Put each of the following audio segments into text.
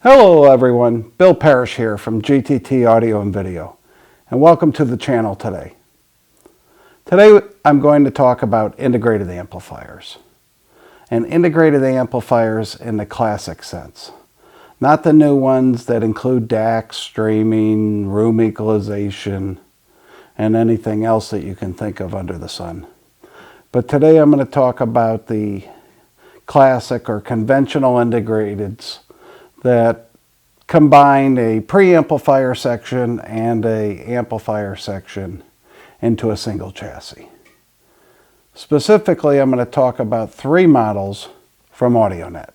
Hello everyone, Bill Parrish here from GTT Audio and Video, and welcome to the channel today. Today I'm going to talk about integrated amplifiers, and integrated amplifiers in the classic sense, not the new ones that include DAC, streaming, room equalization, and anything else that you can think of under the sun. But today I'm going to talk about the classic or conventional integrateds that combine a preamplifier section and a amplifier section into a single chassis. Specifically, I'm going to talk about three models from AudioNet.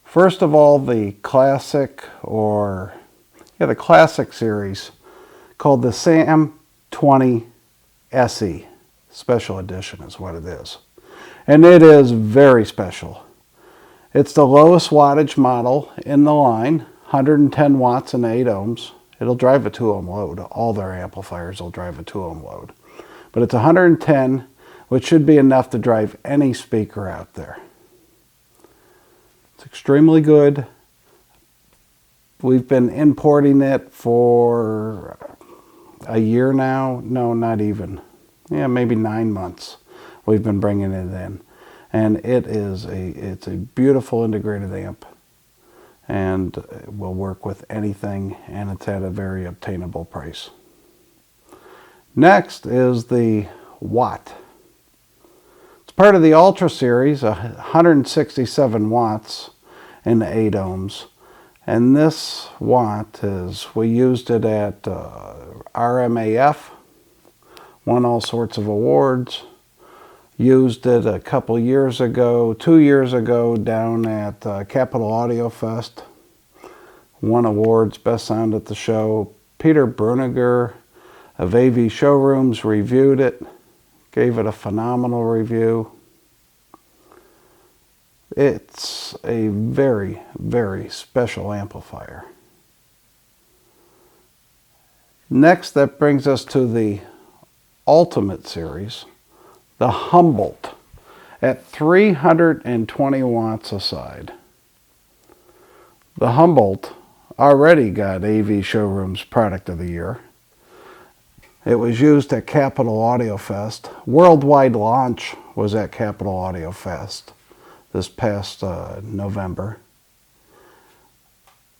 First of all, the classic the classic series called the SAM20 SE. Special edition is what it is. And it is very special. It's the lowest wattage model in the line, 110 watts and 8 ohms. It'll drive a 2 ohm load. All their amplifiers will drive a 2 ohm load. But it's 110, which should be enough to drive any speaker out there. It's extremely good. We've been importing it for a year now. No, not even. Yeah, maybe 9 months we've been bringing it in. And it's a beautiful integrated amp, and it will work with anything, and it's at a very obtainable price. Next is the Watt. It's part of the Ultra series, 167 watts and 8 ohms. And this Watt we used it at RMAF, won all sorts of awards. Used it a couple years ago, 2 years ago, down at Capitol Audio Fest. Won awards, best sound at the show. Peter Bruniger of AV Showrooms reviewed it, gave it a phenomenal review. It's a very, very special amplifier. Next, that brings us to the Ultimate series. The Humboldt at 320 watts a side. The Humboldt already got AV Showroom's Product of the Year. It was used at Capitol Audio Fest. Worldwide launch was at Capitol Audio Fest this past November.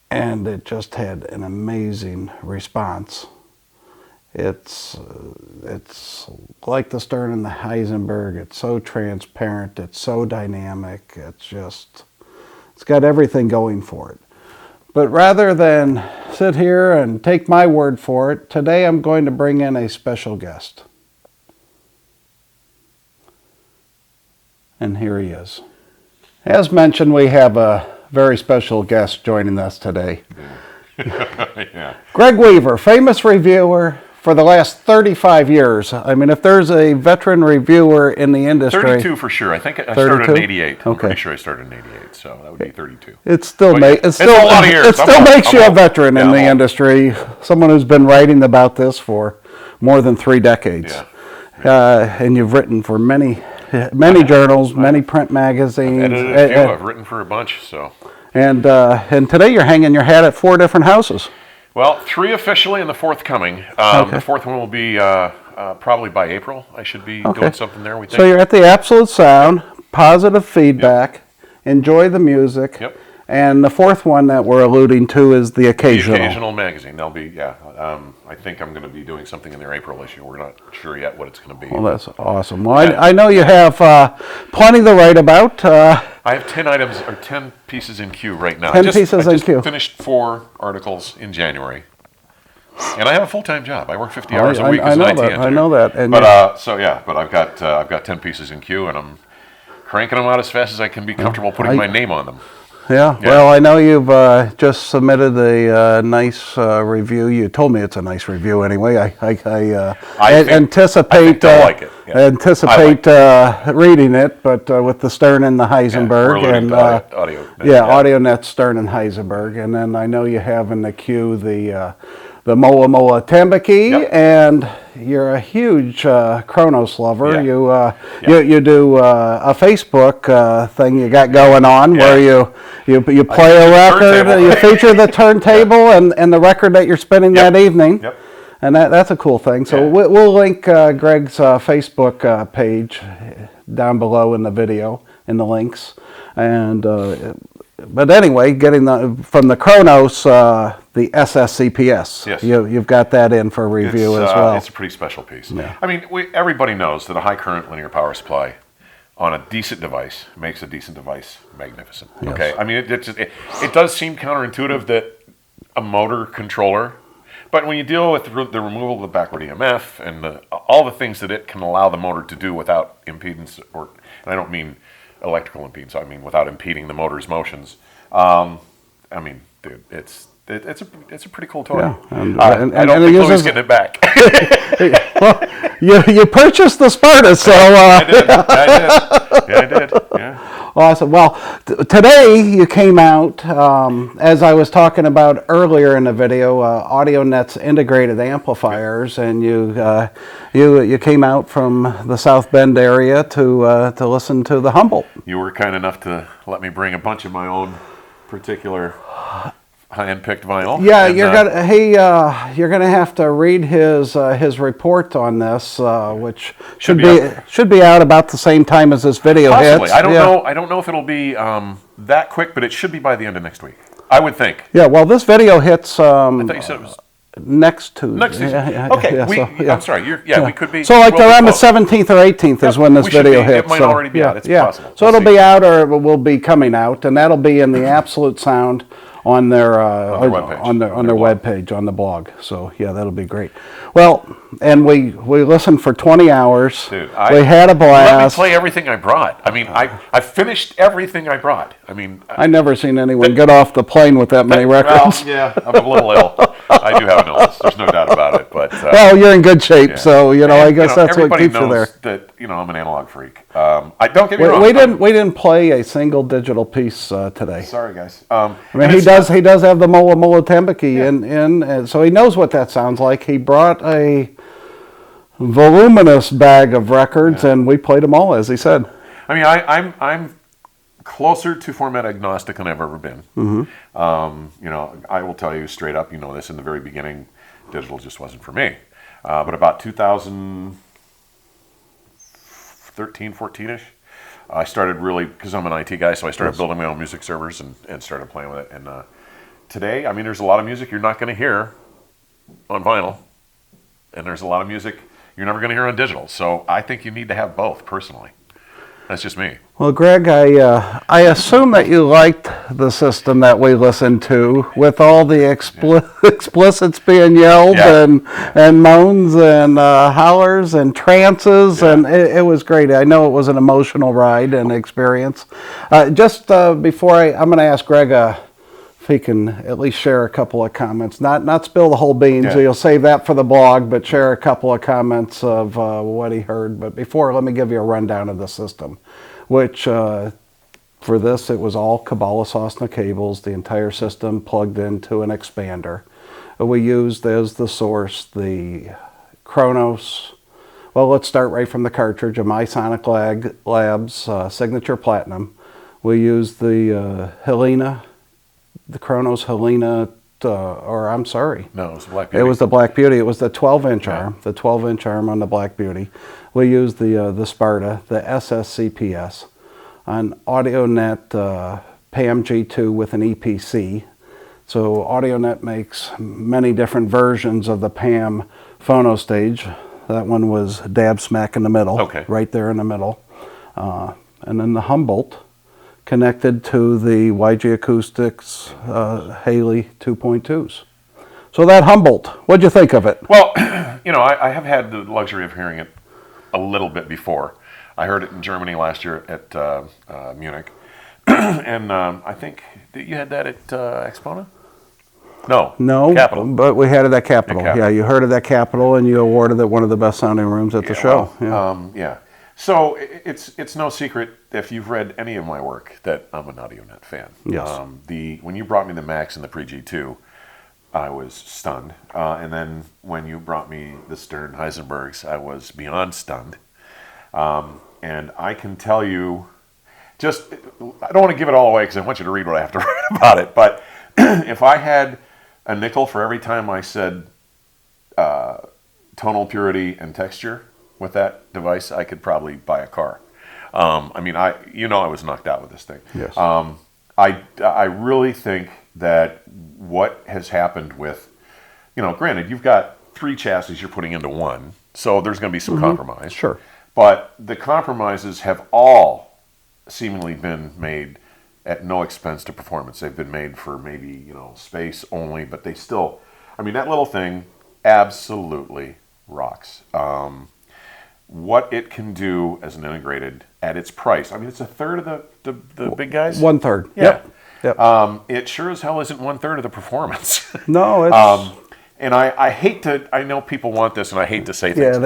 And it just had an amazing response. It's like the Stern and the Heisenberg. It's so transparent. It's so dynamic. It's got everything going for it. But rather than sit here and take my word for it, today I'm going to bring in a special guest. And here he is. As mentioned, we have a very special guest joining us today. Yeah. Greg Weaver, famous reviewer for the last 35 years. I mean, if there's a veteran reviewer in the industry... 32 for sure. I think I started in 88. I'm pretty sure I started in 88, so that would be 32. It still a lot of years. It still makes you a veteran in the industry, someone who's been writing about this for more than 3 decades. Yeah. And you've written for many journals, many print magazines. I've edited a few. I've written for a bunch, so... And today you're hanging your hat at 4 different houses. Well, 3 officially and the 4th coming. Okay. The 4th one will be probably by April. I should be doing something there, we think. So you're at the Absolute Sound, positive feedback, enjoy the music. Yep. And the 4th one that we're alluding to is the Occasional. The Occasional magazine. They'll be, I think I'm going to be doing something in their April issue. We're not sure yet what it's going to be. Well, that's awesome. Well, I know you have plenty to write about. I have 10 items or 10 pieces in queue right now. 10 pieces in queue. I just finished 4 articles in January. And I have a full-time job. I work 50 hours a week as an IT engineer. I know that. And but I've got 10 pieces in queue, and I'm cranking them out as fast as I can be comfortable putting my name on them. Yeah, well, I know you've just submitted a nice review. You told me it's a nice review anyway. I anticipate like it. Yeah. Anticipate reading it, but with the Stern and the Heisenberg and AudioNet Stern and Heisenberg, and then I know you have in the queue the Moa Moa Tambaqui, and you're a huge Kronos lover. Yeah. You do a Facebook thing you got going on where you play a record, turntable. you feature the turntable and the record that you're spinning that evening. Yep. And that's a cool thing. So Yeah. we'll link Greg's Facebook page down below in the video, in the links. And but anyway, getting from the Kronos, the SSCPS. Yes. You've got that in for review as well. It's a pretty special piece. I mean, everybody knows that a high current linear power supply on a decent device makes a decent device magnificent. Yes. Okay, I mean, it does seem counterintuitive that a motor controller, but when you deal with the removal of the backward EMF and all the things that it can allow the motor to do without impedance, and I don't mean electrical impedance, I mean without impeding the motor's motions. I mean, dude, it's a pretty cool toy. Yeah, I don't think Louis getting it back. Well, you purchased the Sparta, so I did. Yeah, I did. Yeah. awesome. Well, today you came out, as I was talking about earlier in the video, AudioNet's integrated amplifiers, and you came out from the South Bend area to listen to the Humboldt. You were kind enough to let me bring a bunch of my own particular hand-picked vinyl. Yeah, and, you're gonna have to read his report on this, which should be be out about the same time as this video possibly. hits. I don't know. I don't know if it'll be that quick, but it should be by the end of next week. I would think. Yeah, well, this video hits I thought you said it was next Tuesday. next Tuesday. Yeah, Okay, so, I'm sorry. We could be. So like we'll be around the close. 17th or 18th is when this we should video be. hits. It might so, already be out. It's possible. So We'll it'll see. be out or will be coming out, and that'll be in the Absolute Sound on their webpage. on their On their blog. webpage on the blog. So yeah, that'll be great. Well, and we listened for 20 hours. Dude, we had a Let me blast. play everything I brought. I mean, I finished everything I brought. I mean, I never seen anyone get off the plane with that many records. well, yeah, I'm a little ill. I do have an illness. There's no doubt about it. But Well, you're in good shape, yeah. so I And, guess that's what everybody keeps you knows there. that I'm an analog freak. I don't get me wrong. We didn't play a single digital piece today. Sorry, guys. I mean, he does have the Mola Mola Tembeki in, and so he knows what that sounds like. He brought a voluminous bag of records, and we played them all, as he said. I mean, I'm closer to format agnostic than I've ever been. I will tell you straight up. You know this in the very beginning, digital just wasn't for me. But about 2013, 14ish, I started really, because I'm an IT guy, so I started building my own music servers and started playing with it. And today, I mean, there's a lot of music you're not going to hear on vinyl, and there's a lot of music you're never going to hear on digital. So I think you need to have both, personally. That's just me. Well, Greg, I assume that you liked the system that we listened to, with all the explicits being yelled and moans and hollers and trances, and it was great. I know it was an emotional ride and experience. Just before I'm going to ask Greg if he can at least share a couple of comments, not spill the whole beans. Yeah. You'll save that for the blog, but share a couple of comments of what he heard. But before, let me give you a rundown of the system, which for this, it was all Kabbalah Cessna cables, the entire system plugged into an expander. We used as the source the Kronos. Well, let's start right from the cartridge, a MySonic Labs Signature Platinum. We used the Helena, the Kronos Helena, or I'm sorry. No, it was Black Beauty. It was the Black Beauty. It was the 12-inch arm, the 12-inch arm on the Black Beauty. We used the Sparta, the SSCPS, on AudioNet PAM G2 with an EPC. So AudioNet makes many different versions of the PAM phono stage. That one was dab smack in the middle, right there in the middle. And then the Humboldt connected to the YG Acoustics Haley 2.2s. So that Humboldt, what'd you think of it? Well, I have had the luxury of hearing it a little bit before. I heard it in Germany last year at Munich. And I think, you had that at Expona? No, Capitol. But we had it at Capitol. Capitol. Yeah, you heard it at Capitol, and you awarded it one of the best sounding rooms at the show. Well, So it's no secret, if you've read any of my work, that I'm an AudioNet fan. Yes. When you brought me the Max and the Pre G2, I was stunned. And then when you brought me the Stern Heisenbergs, I was beyond stunned. And I can tell you, I don't want to give it all away because I want you to read what I have to write about it. But if I had a nickel for every time I said tonal purity and texture with that device, I could probably buy a car. I mean, I was knocked out with this thing. Yes. I really think that what has happened with, granted, you've got 3 chassis you're putting into one, so there's going to be some compromise. Sure. But the compromises have all seemingly been made at no expense to performance. They've been made for maybe, space only, but they still, I mean, that little thing absolutely rocks. What it can do as an integrated at its price. I mean, it's a third of the big guys. 1/3. Yeah. Yep. It sure as hell isn't 1/3 of the performance. No, it's And I hate to. I know people want this, and I hate to say things.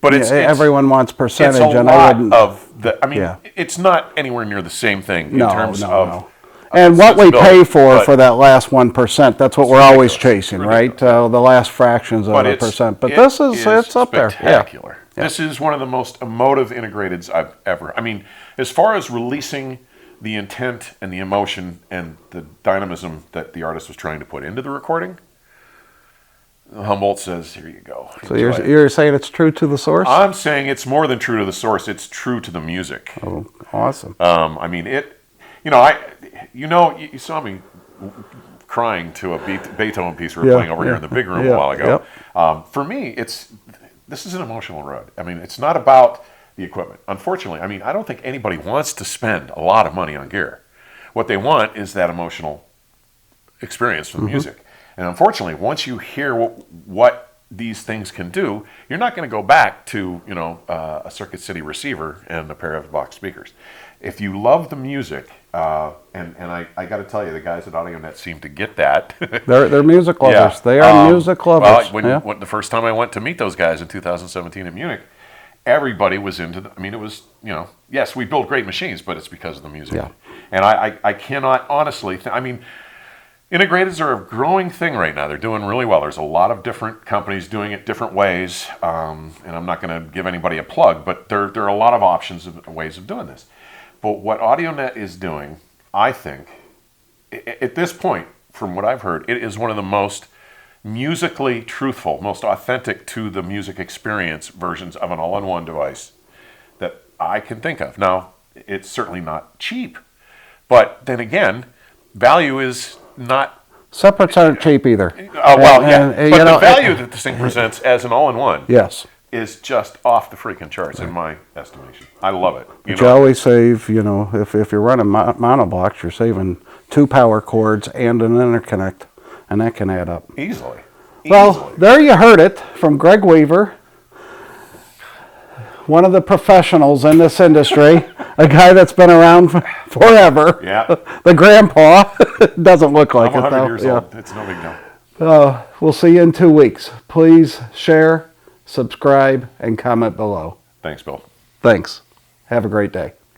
but everyone wants percentage, It's a and I lot wouldn't. of the. I mean, Yeah. it's not anywhere near the same thing in No, terms no, of. no. And what we pay sensibility, for that last 1%, that's what we're always ridiculous. chasing, Ridiculous. right? The last fractions of But a it's percent. But it this is it's up there. Yeah. spectacular. This is one of the most emotive integrateds I've ever. I mean, as far as releasing the intent and the emotion and the dynamism that the artist was trying to put into the recording, Humboldt says, "Here you go." So Enjoy it. you're saying it's true to the source? I'm saying it's more than true to the source. It's true to the music. Oh, awesome. I mean, you saw me crying to a Beethoven piece we were playing over here in the big room a while ago. For me, this is an emotional road. I mean, it's not about the equipment. Unfortunately, I mean, I don't think anybody wants to spend a lot of money on gear. What they want is that emotional experience from the music. And unfortunately, once you hear what these things can do, you're not going to go back to a Circuit City receiver and a pair of box speakers. If you love the music, and I got to tell you, the guys at AudioNet seem to get that. They're music lovers. Yeah. They are music lovers. Well, when the first time I went to meet those guys in 2017 in Munich, everybody was into I mean, it was, yes, we build great machines, but it's because of the music. Yeah. And I cannot honestly, I mean, integrateds are a growing thing right now. They're doing really well. There's a lot of different companies doing it different ways, and I'm not going to give anybody a plug, but there are a lot of options and ways of doing this. But what AudioNet is doing, I think, at this point, from what I've heard, it is one of the most musically truthful, most authentic to the music experience versions of an all-in-one device that I can think of. Now, it's certainly not cheap, but then again, value is not. Separates aren't cheap either. Well, yeah, And, but the value that this thing presents as an all-in-one Yes. is just off the freaking charts in my estimation. I love it. But you always save, if you're running monoblocks, you're saving 2 power cords and an interconnect, and that can add up. Easily. Well, there you heard it from Greg Weaver, one of the professionals in this industry, a guy that's been around forever. Yeah. The grandpa. Doesn't look like I'm it, 100 though. years Yeah. old. It's no big deal. We'll see you in 2 weeks. Please share, subscribe, and comment below. Thanks, Bill. Thanks. Have a great day.